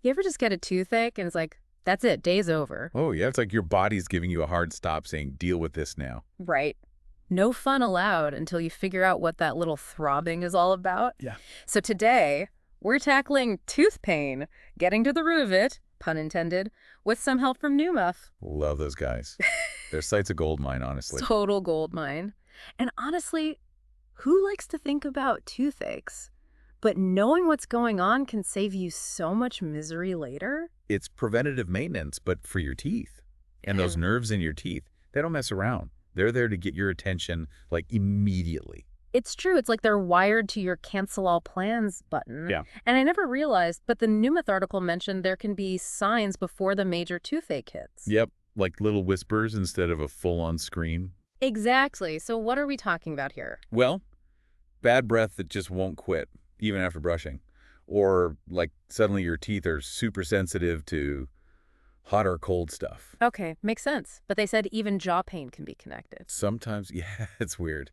You ever just get a toothache and it's like, that's it, day's over. Oh, yeah, it's like your body's giving you a hard stop saying, deal with this now. Right. No fun allowed until you figure out what that little throbbing is all about. Yeah. So today, we're tackling tooth pain, getting to the root of it, pun intended, with some help from Newmuff. Love those guys. Their site's a gold mine, honestly. Total gold mine. And honestly, who likes to think about toothaches? But knowing what's going on can save you so much misery later. It's preventative maintenance, but for your teeth. And those nerves in your teeth, they don't mess around. They're there to get your attention, like, immediately. It's true. It's like they're wired to your cancel all plans button. Yeah. And I never realized, but the Newmuff article mentioned there can be signs before the major toothache hits. Yep, like little whispers instead of a full-on scream. Exactly. So what are we talking about here? Well, bad breath that just won't quit, even after brushing. Or, like, suddenly your teeth are super sensitive to hot or cold stuff. Okay, makes sense. But they said even jaw pain can be connected. Sometimes, yeah, it's weird.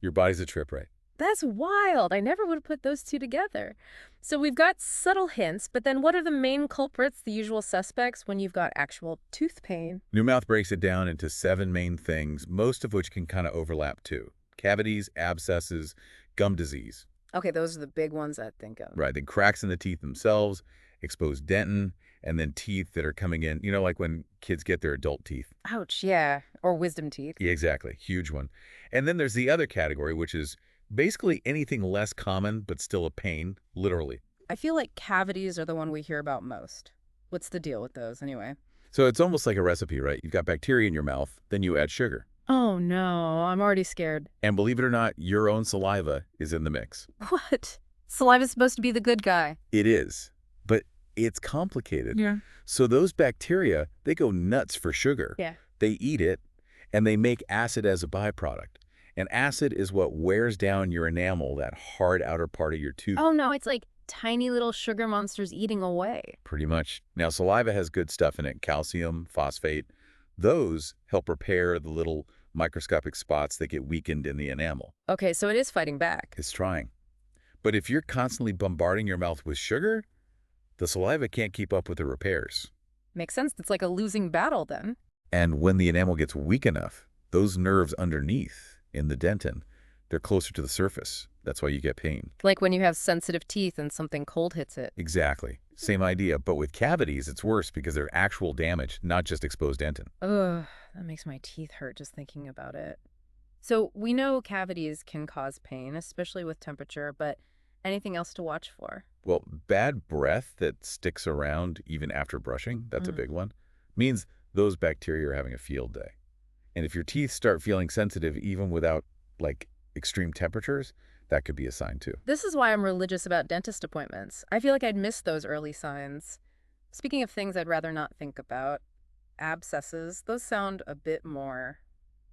Your body's a trip, right? That's wild. I never would have put those two together. So we've got subtle hints, but then what are the main culprits, the usual suspects, when you've got actual tooth pain? Newmouth breaks it down into 7 main things, most of which can kind of overlap too. Cavities, abscesses, gum disease. Okay, those are the big ones I think of. Right, then cracks in the teeth themselves, exposed dentin, and then teeth that are coming in, like when kids get their adult teeth. Ouch, yeah. Or wisdom teeth. Yeah, exactly. Huge one. And then there's the other category, which is basically anything less common but still a pain, literally. I feel like cavities are the one we hear about most. What's the deal with those anyway? So it's almost like a recipe, right? You've got bacteria in your mouth, then you add sugar. Oh no, I'm already scared. And believe it or not, your own saliva is in the mix. What? Saliva's supposed to be the good guy. It is, but it's complicated. Yeah. So those bacteria, they go nuts for sugar. Yeah. They eat it, and they make acid as a byproduct. And acid is what wears down your enamel, that hard outer part of your tooth. Oh no, it's like tiny little sugar monsters eating away. Pretty much. Now, saliva has good stuff in it, calcium, phosphate. Those help repair the little microscopic spots that get weakened in the enamel. Okay, so it is fighting back. It's trying. But if you're constantly bombarding your mouth with sugar, the saliva can't keep up with the repairs. Makes sense. It's like a losing battle then. And when the enamel gets weak enough, those nerves underneath in the dentin, they're closer to the surface. That's why you get pain. Like when you have sensitive teeth and something cold hits it. Exactly. Same idea, but with cavities, it's worse because they're actual damage, not just exposed dentin. Ugh, that makes my teeth hurt just thinking about it. So we know cavities can cause pain, especially with temperature, but anything else to watch for? Well, bad breath that sticks around even after brushing, that's a big one, means those bacteria are having a field day. And if your teeth start feeling sensitive even without, like, extreme temperatures, that could be a sign too. This is why I'm religious about dentist appointments. I feel like I'd miss those early signs. Speaking of things I'd rather not think about, abscesses, those sound a bit more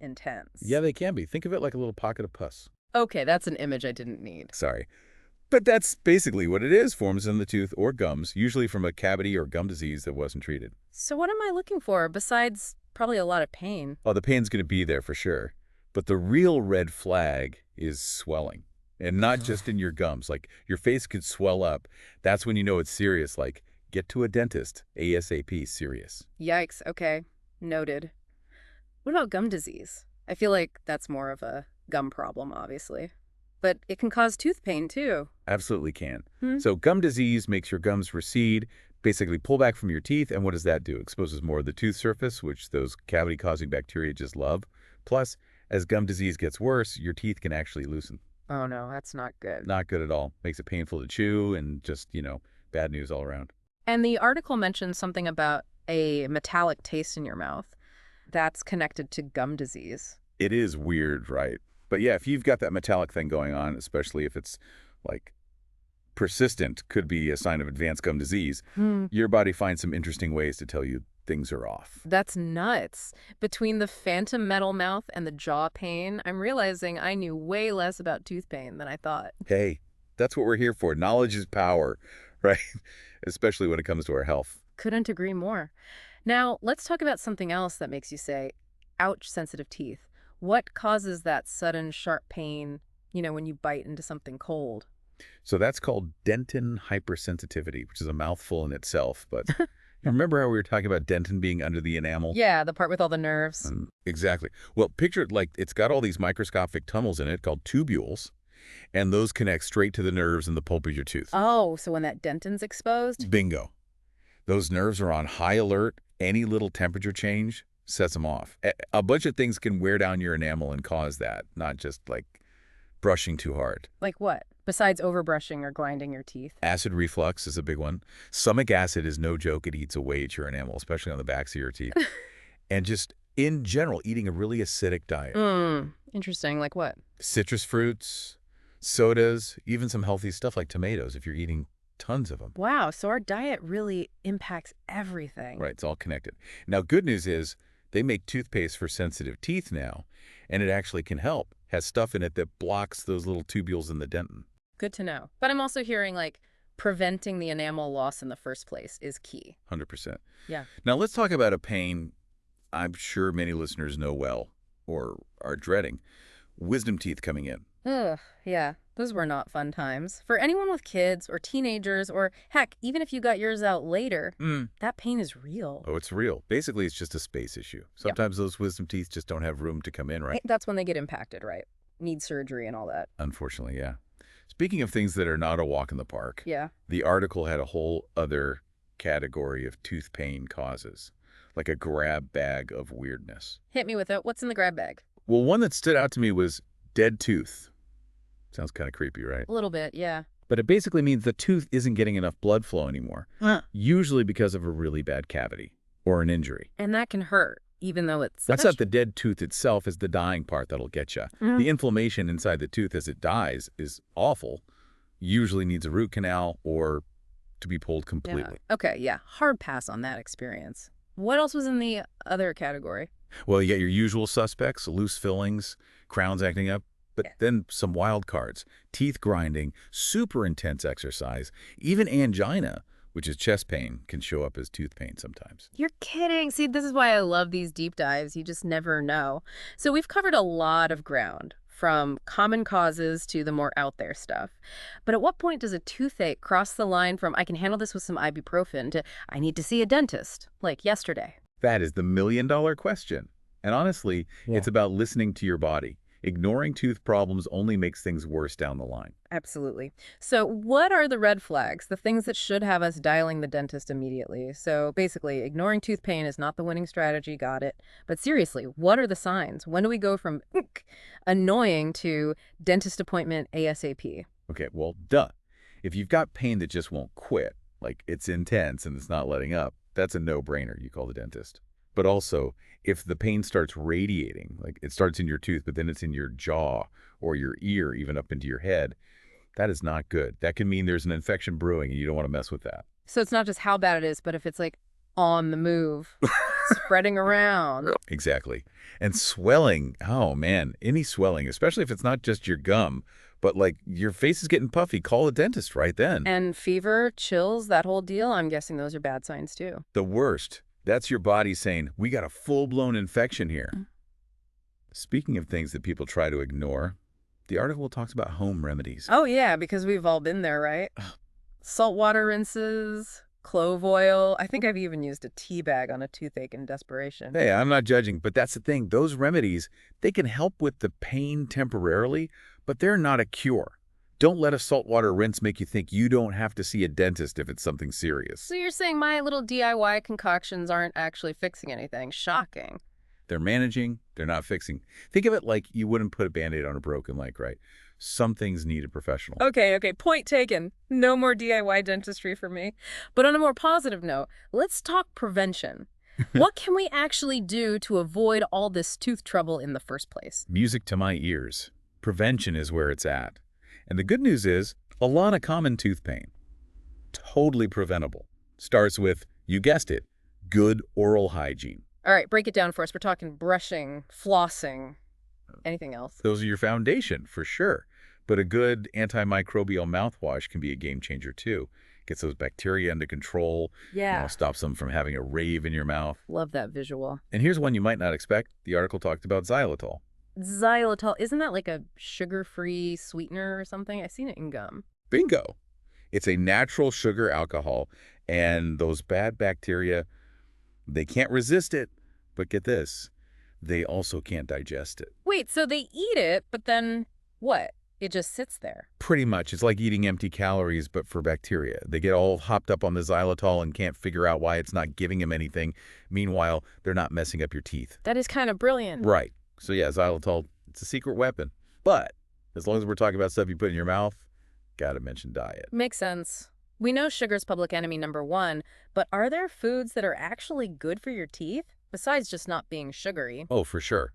intense. Yeah, they can be. Think of it like a little pocket of pus. Okay, that's an image I didn't need. Sorry. But that's basically what it is, forms in the tooth or gums, usually from a cavity or gum disease that wasn't treated. So what am I looking for besides probably a lot of pain? Oh, the pain's going to be there for sure. But the real red flag is swelling. And not just in your gums. Like, your face could swell up. That's when you know it's serious. Like, get to a dentist. ASAP, serious. Yikes, okay. Noted. What about gum disease? I feel like that's more of a gum problem, obviously. But it can cause tooth pain, too. Absolutely can. So gum disease makes your gums recede, basically pull back from your teeth. And what does that do? Exposes more of the tooth surface, which those cavity-causing bacteria just love. Plus, as gum disease gets worse, your teeth can actually loosen. Oh no, that's not good. Not good at all. Makes it painful to chew and just, bad news all around. And the article mentioned something about a metallic taste in your mouth. That's connected to gum disease. It is weird, right? But yeah, if you've got that metallic thing going on, especially if it's like persistent, could be a sign of advanced gum disease, your body finds some interesting ways to tell you things are off. That's nuts. Between the phantom metal mouth and the jaw pain, I'm realizing I knew way less about tooth pain than I thought. Hey, that's what we're here for. Knowledge is power, right? Especially when it comes to our health. Couldn't agree more. Now, let's talk about something else that makes you say, ouch, sensitive teeth. What causes that sudden sharp pain, when you bite into something cold? So that's called dentin hypersensitivity, which is a mouthful in itself. But you remember how we were talking about dentin being under the enamel? Yeah, the part with all the nerves. Exactly. Well, picture it like it's got all these microscopic tunnels in it called tubules, and those connect straight to the nerves in the pulp of your tooth. Oh, so when that dentin's exposed? Bingo. Those nerves are on high alert. Any little temperature change sets them off. A bunch of things can wear down your enamel and cause that, not just like brushing too hard. Like what? Besides overbrushing or grinding your teeth? Acid reflux is a big one. Stomach acid is no joke. It eats away at your enamel, especially on the backs of your teeth. And just in general, eating a really acidic diet. Interesting. Like what? Citrus fruits, sodas, even some healthy stuff like tomatoes if you're eating tons of them. Wow, so our diet really impacts everything. Right, it's all connected. Now, good news is they make toothpaste for sensitive teeth now, and it actually can help. Has stuff in it that blocks those little tubules in the dentin. Good to know. But I'm also hearing like preventing the enamel loss in the first place is key. 100%. Yeah. Now, let's talk about a pain I'm sure many listeners know well or are dreading. Wisdom teeth coming in. Ugh, yeah. Those were not fun times. For anyone with kids or teenagers or, heck, even if you got yours out later, that pain is real. Oh, it's real. Basically, it's just a space issue. Sometimes those wisdom teeth just don't have room to come in, right? That's when they get impacted, right? Need surgery and all that. Unfortunately, yeah. Speaking of things that are not a walk in the park, Yeah. the article had a whole other category of tooth pain causes, like a grab bag of weirdness. Hit me with it. What's in the grab bag? Well, one that stood out to me was dead tooth. Sounds kind of creepy, right? A little bit, yeah. But it basically means the tooth isn't getting enough blood flow anymore, usually because of a really bad cavity or an injury. And that can hurt, even though it's... That's not the dead tooth itself, it's the dying part that'll get you. The inflammation inside the tooth as it dies is awful, usually needs a root canal or to be pulled completely. Yeah. Okay, yeah. Hard pass on that experience. What else was in the other category? Well, you get your usual suspects, loose fillings, crowns acting up, but then some wild cards, teeth grinding, super intense exercise, even angina, which is chest pain, can show up as tooth pain sometimes. You're kidding. See, this is why I love these deep dives. You just never know. So we've covered a lot of ground, from common causes to the more out there stuff. But at what point does a toothache cross the line from I can handle this with some ibuprofen to I need to see a dentist, like yesterday? That is the million-dollar question. And honestly, it's about listening to your body. Ignoring tooth problems only makes things worse down the line. Absolutely. So what are the red flags, the things that should have us dialing the dentist immediately? So basically, ignoring tooth pain is not the winning strategy, got it. But seriously, what are the signs? When do we go from annoying to dentist appointment ASAP? Okay, well, duh. If you've got pain that just won't quit, like it's intense and it's not letting up, that's a no-brainer. You call the dentist. But also, if the pain starts radiating, like it starts in your tooth, but then it's in your jaw or your ear, even up into your head, that is not good. That can mean there's an infection brewing and you don't want to mess with that. So it's not just how bad it is, but if it's like on the move, spreading around. Exactly. And swelling, oh man, any swelling, especially if it's not just your gum, but like your face is getting puffy, call a dentist right then. And fever, chills, that whole deal, I'm guessing those are bad signs too. The worst. That's your body saying, we got a full-blown infection here. Speaking of things that people try to ignore, the article talks about home remedies. Oh, yeah, because we've all been there, right? Saltwater rinses, clove oil. I think I've even used a tea bag on a toothache in desperation. Hey, I'm not judging, but that's the thing. Those remedies, they can help with the pain temporarily, but they're not a cure. Don't let a saltwater rinse make you think you don't have to see a dentist if it's something serious. So you're saying my little DIY concoctions aren't actually fixing anything? Shocking. They're managing, they're not fixing. Think of it like you wouldn't put a Band-Aid on a broken leg, right? Some things need a professional. Okay, point taken. No more DIY dentistry for me. But on a more positive note, let's talk prevention. What can we actually do to avoid all this tooth trouble in the first place? Music to my ears. Prevention is where it's at. And the good news is, a lot of common tooth pain, totally preventable, starts with, you guessed it, good oral hygiene. All right, break it down for us. We're talking brushing, flossing, anything else? Those are your foundation, for sure. But a good antimicrobial mouthwash can be a game changer, too. Gets those bacteria under control. Yeah. Stops them from having a rave in your mouth. Love that visual. And here's one you might not expect. The article talked about xylitol. Xylitol, isn't that like a sugar-free sweetener or something? I've seen it in gum. Bingo. It's a natural sugar alcohol, and those bad bacteria, they can't resist it. But get this, they also can't digest it. Wait, so they eat it, but then what? It just sits there. Pretty much. It's like eating empty calories, but for bacteria. They get all hopped up on the xylitol and can't figure out why it's not giving them anything. Meanwhile, they're not messing up your teeth. That is kind of brilliant. Right. So yeah, xylitol, it's a secret weapon. But as long as we're talking about stuff you put in your mouth, gotta mention diet. Makes sense. We know sugar's public enemy number one, but are there foods that are actually good for your teeth, besides just not being sugary? Oh, for sure.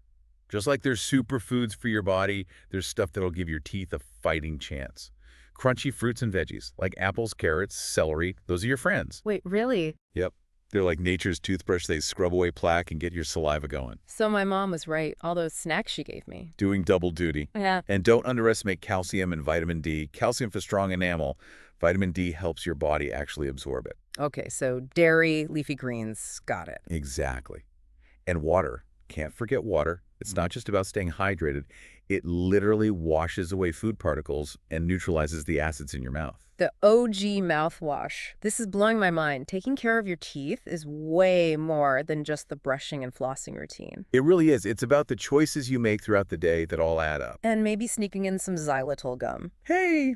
Just like there's superfoods for your body, there's stuff that'll give your teeth a fighting chance. Crunchy fruits and veggies, like apples, carrots, celery, those are your friends. Wait, really? Yep. They're like nature's toothbrush. They scrub away plaque and get your saliva going. So my mom was right. All those snacks she gave me. Doing double duty. Yeah. And don't underestimate calcium and vitamin D. Calcium for strong enamel. Vitamin D helps your body actually absorb it. Okay, so dairy, leafy greens, got it. Exactly. And water. Can't forget water. It's not just about staying hydrated. It literally washes away food particles and neutralizes the acids in your mouth. The OG mouthwash. This is blowing my mind. Taking care of your teeth is way more than just the brushing and flossing routine. It really is. It's about the choices you make throughout the day that all add up. And maybe sneaking in some xylitol gum. Hey,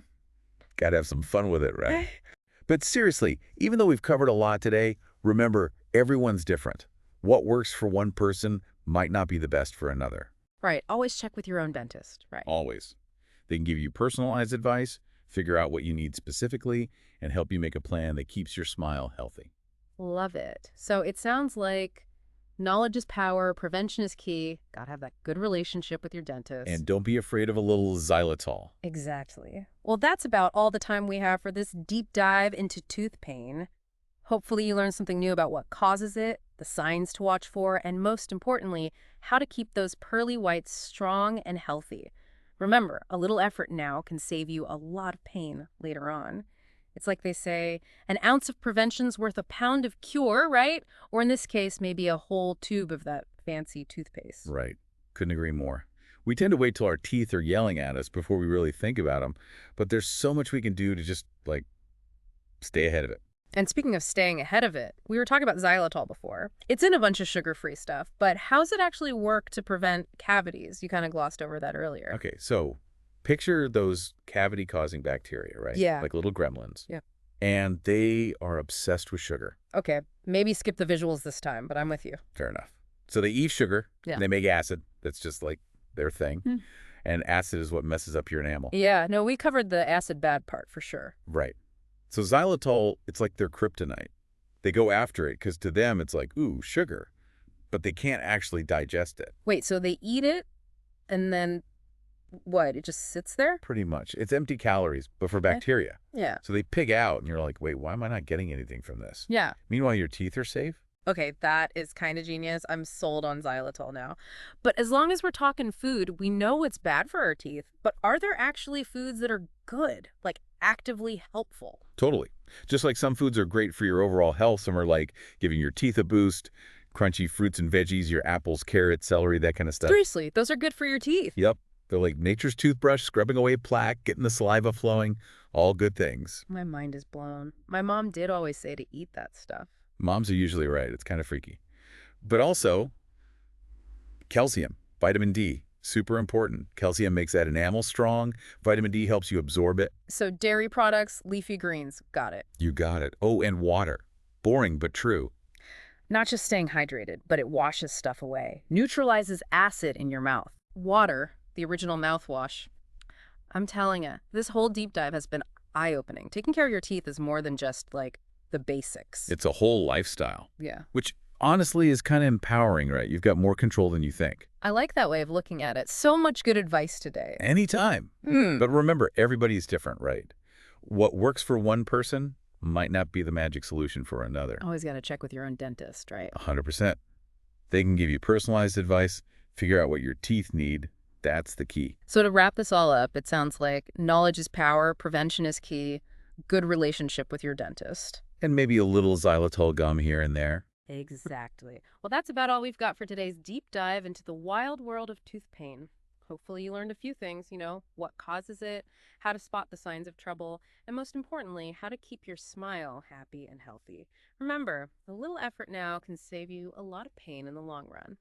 gotta have some fun with it, right? But seriously, even though we've covered a lot today, remember, everyone's different. What works for one person might not be the best for another. Right, always check with your own dentist, right? Always. They can give you personalized advice, figure out what you need specifically, and help you make a plan that keeps your smile healthy. Love it. So it sounds like knowledge is power, prevention is key, gotta have that good relationship with your dentist. And don't be afraid of a little xylitol. Exactly. Well, that's about all the time we have for this deep dive into tooth pain. Hopefully you learned something new about what causes it, the signs to watch for, and most importantly, how to keep those pearly whites strong and healthy. Remember, a little effort now can save you a lot of pain later on. It's like they say, an ounce of prevention's worth a pound of cure, right? Or in this case, maybe a whole tube of that fancy toothpaste. Right. Couldn't agree more. We tend to wait till our teeth are yelling at us before we really think about them, but there's so much we can do to just, stay ahead of it. And speaking of staying ahead of it, we were talking about xylitol before. It's in a bunch of sugar-free stuff, but how's it actually work to prevent cavities? You kind of glossed over that earlier. Okay, so picture those cavity-causing bacteria, right? Yeah. Like little gremlins. Yeah. And they are obsessed with sugar. Okay, maybe skip the visuals this time, but I'm with you. Fair enough. So they eat sugar, Yeah. and they make acid. That's just like their thing. Hmm. And acid is what messes up your enamel. Yeah, no, we covered the acid bad part for sure. Right. So xylitol, it's like their kryptonite. They go after it because to them it's like, ooh, sugar. But they can't actually digest it. Wait, so they eat it, and then what? It just sits there? Pretty much. It's empty calories, but for bacteria. Yeah. So they pig out, and you're like, wait, why am I not getting anything from this? Yeah. Meanwhile, your teeth are safe? Okay, that is kind of genius. I'm sold on xylitol now. But as long as we're talking food, we know it's bad for our teeth. But are there actually foods that are good, like actively helpful? Totally. Just like some foods are great for your overall health, some are like giving your teeth a boost, crunchy fruits and veggies, your apples, carrots, celery, that kind of stuff. Seriously, those are good for your teeth. Yep. They're like nature's toothbrush, scrubbing away plaque, getting the saliva flowing, all good things. My mind is blown. My mom did always say to eat that stuff. Moms are usually right. It's kind of freaky. But also, calcium, vitamin D, super important. Calcium makes that enamel strong. Vitamin D helps you absorb it. So dairy products, leafy greens, got it. You got it. Oh, and water. Boring, but true. Not just staying hydrated, but it washes stuff away. Neutralizes acid in your mouth. Water, the original mouthwash. I'm telling you, this whole deep dive has been eye-opening. Taking care of your teeth is more than just, the basics. It's a whole lifestyle. Yeah. Which honestly is kind of empowering, right? You've got more control than you think. I like that way of looking at it. So much good advice today. Anytime. But remember, everybody's different, right? What works for one person might not be the magic solution for another. Always got to check with your own dentist, right? 100%. They can give you personalized advice, figure out what your teeth need. That's the key. So to wrap this all up, it sounds like knowledge is power, prevention is key, good relationship with your dentist. And maybe a little xylitol gum here and there. Exactly. Well, that's about all we've got for today's deep dive into the wild world of tooth pain. Hopefully, you learned a few things, what causes it, how to spot the signs of trouble, and most importantly, how to keep your smile happy and healthy. Remember, a little effort now can save you a lot of pain in the long run.